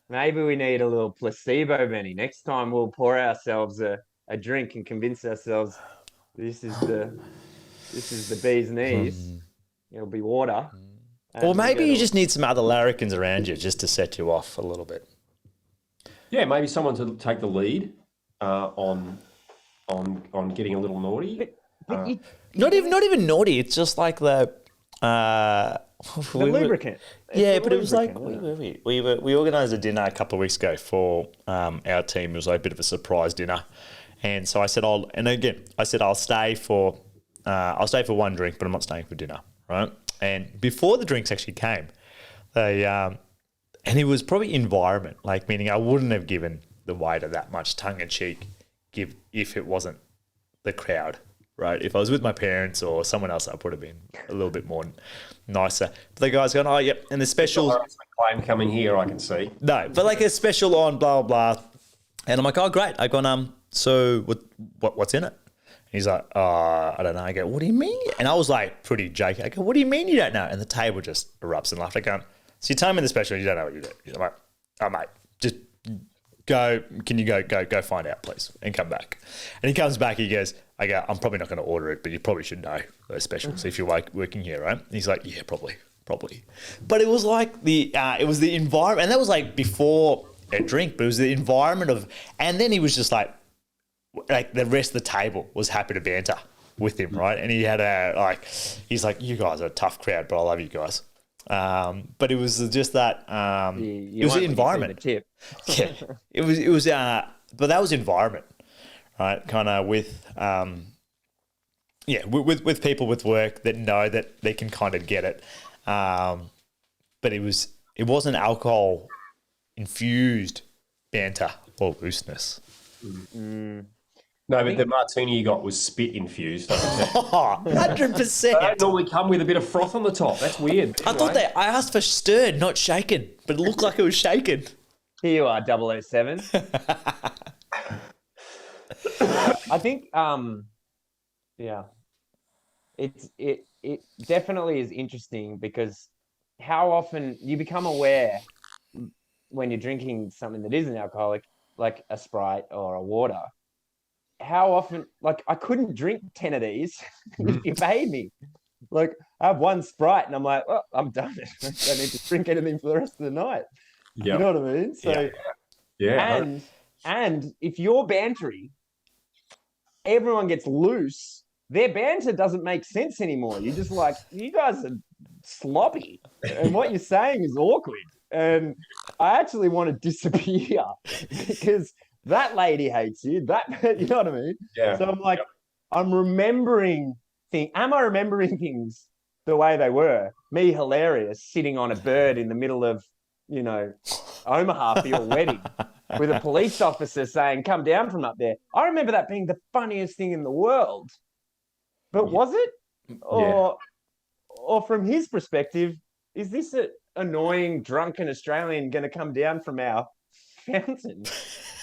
we need a little placebo, Benny. Next time we'll pour ourselves a drink and convince ourselves this is the bee's knees. It'll be water. Or maybe you just need some other larrikins around you just to set you off a little bit. Yeah, maybe someone to take the lead on getting a little naughty. Not even naughty. It's just like the lubricant. Yeah, but it was like we organised a dinner a couple of weeks ago for our team. It was like a bit of a surprise dinner, and so I said I'll stay for one drink, but I'm not staying for dinner, right? And before the drinks actually came, and it was probably environment, like meaning I wouldn't have given the waiter that much tongue in cheek if it wasn't the crowd. Right, if I was with my parents or someone else, I would have been a little bit more nicer. But the guy's going, yep, and the special claim coming here, I can see. No, but like a special on blah blah blah, and I'm like, oh great. I gone, so what's in it? And he's like, I don't know. I go, what do you mean? And I was like, pretty joking. I go, what do you mean you don't know? And the table just erupts in laughter. I go, so you tell me the special, you don't know what you do. I'm like, oh mate, just go. Can you go find out, please, and come back? And he comes back. He goes, I'm probably not going to order it, but you probably should know those specials if you're working here, right? And he's like, yeah, probably. But it was like it was the environment, and that was like before a drink, but it was the environment of, and then he was just like the rest of the table was happy to banter with him, right? And he had he's like, you guys are a tough crowd, but I love you guys. But it was just that, it was the environment. The tip. Yeah, it was, but that was environment. Right, kind of with people with work that know that they can kind of get it, but it wasn't alcohol infused banter or looseness. No, but the martini you got was spit infused. 100%. They don't normally come with a bit of froth on the top. That's weird. I thought I asked for stirred, not shaken, but it looked like it was shaken. Here you are, 007. I think, it definitely is interesting because how often you become aware when you're drinking something that isn't alcoholic, like a Sprite or a water, how often, like I couldn't drink 10 of these if you paid me. Like I have one Sprite and I'm like, well, I'm done. I don't need to drink anything for the rest of the night. Yep. You know what I mean? So, yeah. And if you're bantery, everyone gets loose. Their banter doesn't make sense anymore. You're just like, you guys are sloppy. And what you're saying is awkward. And I actually want to disappear because that lady hates you. You know what I mean? Yeah. So I'm like, I'm remembering things. Am I remembering things the way they were? Me hilarious, sitting on a bird in the middle of, Omaha for your wedding with a police officer saying, come down from up there. I remember that being the funniest thing in the world. But was it? Or from his perspective, is this an annoying, drunken Australian going to come down from our fountain?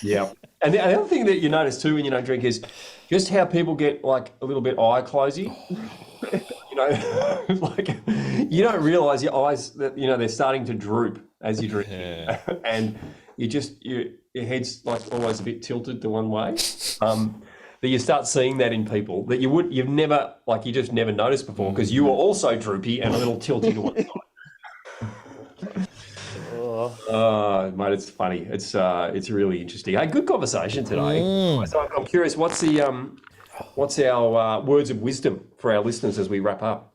Yeah. And the other thing that you notice too when you don't drink is just how people get like a little bit eye closey. Like you don't realise your eyes that they're starting to droop as you drink, and you your head's like always a bit tilted to one way. That you start seeing that in people that you've never, like, you just never noticed before because you were also droopy and a little tilty to one side. Mate, it's funny. It's really interesting. Hey, good conversation today. So I'm curious, what's our words of wisdom for our listeners as we wrap up?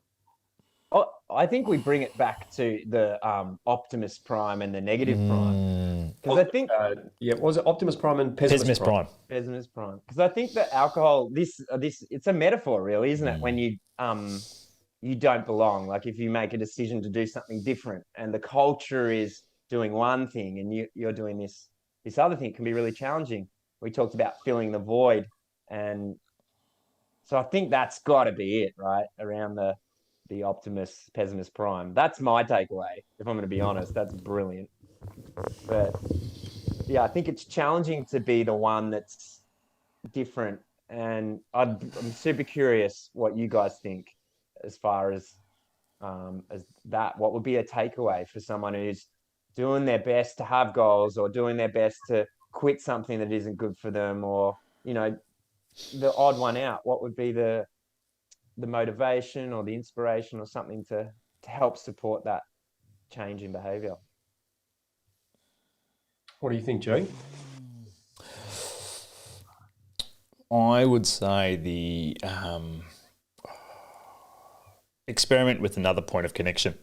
I think we bring it back to the Optimus Prime and the negative prime. Because I think... what was it? Optimus Prime and Pessimis Prime. Pessimis Prime. Because I think that alcohol, this it's a metaphor really, isn't it? When you don't belong. Like if you make a decision to do something different and the culture is doing one thing and you're doing this other thing, it can be really challenging. We talked about filling the void. And so I think that's got to be it, right? Around the Optimus Pessimis Prime. That's my takeaway, if I'm going to be honest. That's brilliant. But yeah, I think it's challenging to be the one that's different. And I'm super curious what you guys think as far as that. What would be a takeaway for someone who's doing their best to have goals or doing their best to quit something that isn't good for them, or, you know, the odd one out? What would be the motivation or the inspiration or something to help support that change in behavior? What do you think, Joe? I would say the experiment with another point of connection,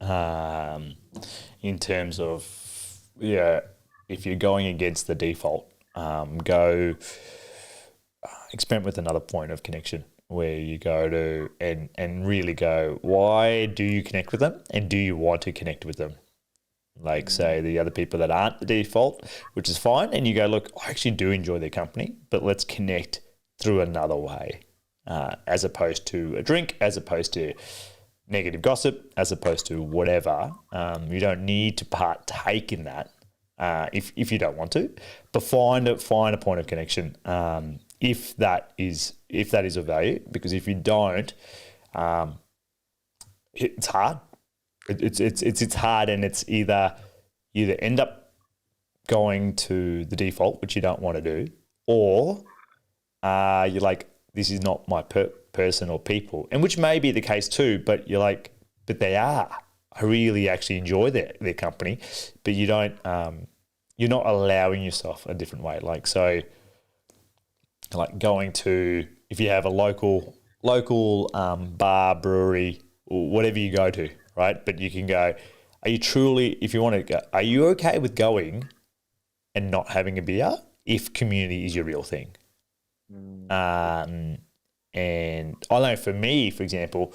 in terms of, if you're going against the default, go experiment with another point of connection where you go to and really go, why do you connect with them and do you want to connect with them? Like, say, the other people that aren't the default, which is fine, and you go, look, I actually do enjoy their company, but let's connect through another way, as opposed to a drink, as opposed to negative gossip, as opposed to whatever. You don't need to partake in that if you don't want to, but find a point of connection if that is of value, because if you don't, it's hard. It's hard, and it's either end up going to the default, which you don't want to do, or you're like, this is not my person or people, and which may be the case too, but you're like, but they are. I really actually enjoy their company, but you don't. You're not allowing yourself a different way. Like, so, like going to, if you have a local bar, brewery, or whatever you go to, right? But you can go, are you truly, if you want to go, are you okay with going and not having a beer if community is your real thing? And I know for me, for example,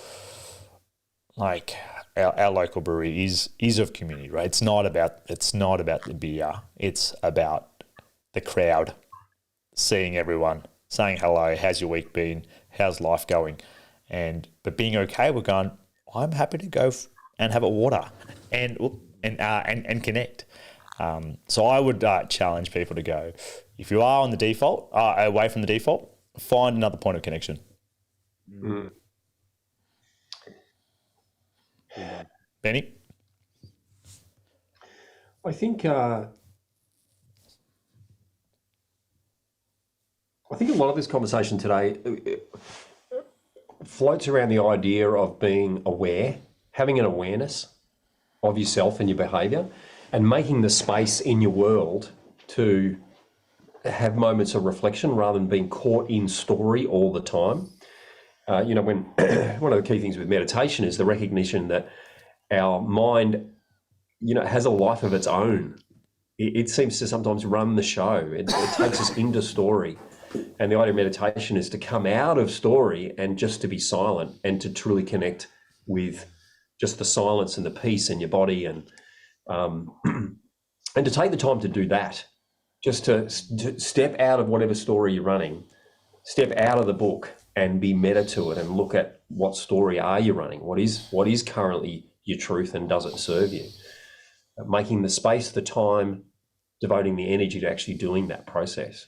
like our local brewery is of community, right? It's not about the beer. It's about the crowd, seeing everyone, saying hello, how's your week been, how's life going, but being okay with going, I'm happy to go and have a water and connect. So I would challenge people to go, if you are on the default, away from the default, find another point of connection. Benny? I think a lot of this conversation today floats around the idea of being aware, having an awareness of yourself and your behaviour, and making the space in your world to have moments of reflection rather than being caught in story all the time. When one of the key things with meditation is the recognition that our mind, has a life of its own. It seems to sometimes run the show. It takes us into story. And the idea of meditation is to come out of story and just to be silent and to truly connect with just the silence and the peace in your body, and to take the time to do that, just to step out of whatever story you're running, step out of the book and be meta to it and look at what story are you running? What is currently your truth, and does it serve you? Making the space, the time, devoting the energy to actually doing that process.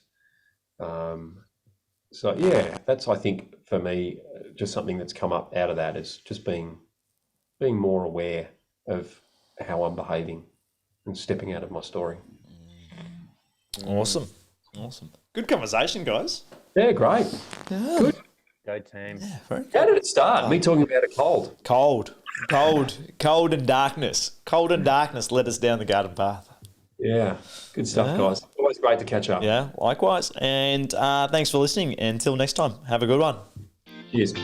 So yeah, that's, I think for me, just something that's come up out of that is just being more aware of how I'm behaving and stepping out of my story. Awesome. Good conversation, guys. Yeah, great. Good. Go team. How did it start? Me talking about a cold. Cold and darkness. Cold and darkness led us down the garden path. Yeah, good stuff, guys. Always great to catch up. Yeah, likewise. And thanks for listening. Until next time, have a good one. Cheers.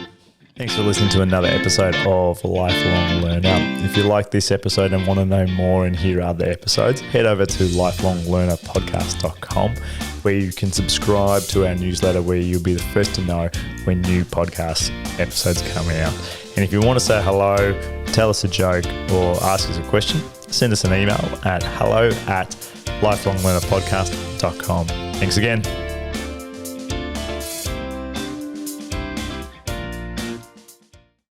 Thanks for listening to another episode of Lifelong Learner. If you like this episode and want to know more and hear other episodes, head over to lifelonglearnerpodcast.com, where you can subscribe to our newsletter, where you'll be the first to know when new podcast episodes come out. And if you want to say hello, tell us a joke, or ask us a question, send us an email at hello@lifelonglearnerpodcast.com. Thanks again.